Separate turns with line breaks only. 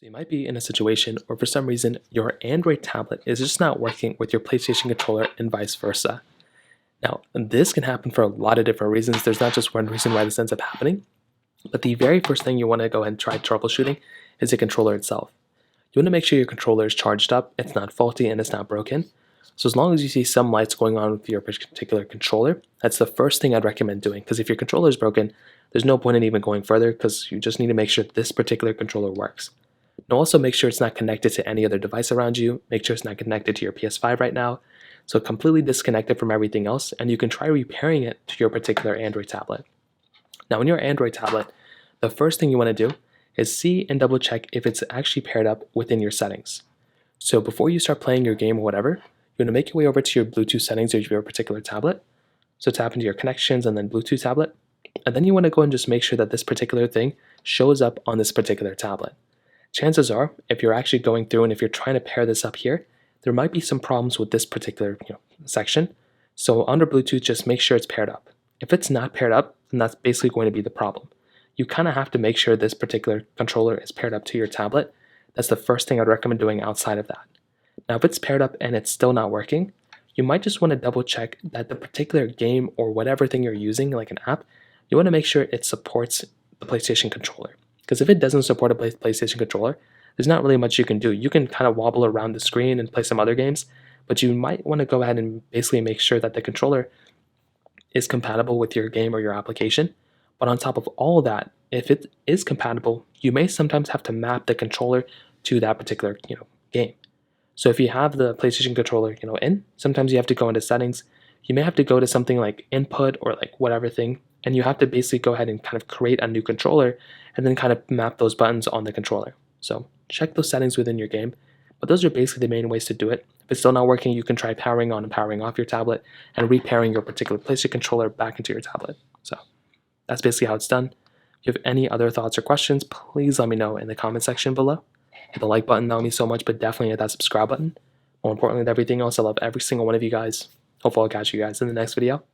So you might be in a situation where for some reason your Android tablet is just not working with your PlayStation controller and vice versa. Now, this can happen for a lot of different reasons. There's not just one reason why this ends up happening, but the very first thing you want to go ahead and try troubleshooting is the controller itself. You want to make sure your controller is charged up, it's not faulty, and it's not broken. So as long as you see some lights going on with your particular controller, that's the first thing I'd recommend doing, because if your controller is broken, there's no point in even going further because you just need to make sure this particular controller works. Now also make sure it's not connected to any other device around you. Make sure it's not connected to your PS5 right now. So completely disconnected from everything else, and you can try repairing it to your particular Android tablet. Now in your Android tablet, the first thing you want to do is see and double check if it's actually paired up within your settings. So before you start playing your game or whatever, you want to make your way over to your Bluetooth settings of your particular tablet. So tap into your connections and then Bluetooth tablet. And then you want to go and just make sure that this particular thing shows up on this particular tablet. Chances are, if you're actually going through and if you're trying to pair this up here, there might be some problems with this particular section. So under Bluetooth, just make sure it's paired up. If it's not paired up, then that's basically going to be the problem. You kind of have to make sure this particular controller is paired up to your tablet. That's the first thing I'd recommend doing outside of that. Now, if it's paired up and it's still not working, you might just want to double check that the particular game or whatever thing you're using, like an app, you want to make sure it supports the PlayStation controller. Because if it doesn't support a PlayStation controller, there's not really much you can do. You can kind of wobble around the screen and play some other games, but you might want to go ahead and basically make sure that the controller is compatible with your game or your application. But on top of all of that, if it is compatible, you may sometimes have to map the controller to that particular game. So if you have the PlayStation controller in, sometimes you have to go into settings. You may have to go to something like input or like whatever thing, and you have to basically go ahead and kind of create a new controller and then kind of map those buttons on the controller. So check those settings within your game, but those are basically the main ways to do it. If it's still not working, you can try powering on and powering off your tablet and repairing your particular PlayStation controller back into your tablet. So that's basically how it's done. If you have any other thoughts or questions, please let me know in the comment section below. Hit the like button, that would mean so much, but definitely hit that subscribe button. More importantly than everything else, I love every single one of you guys. Hopefully I'll catch you guys in the next video.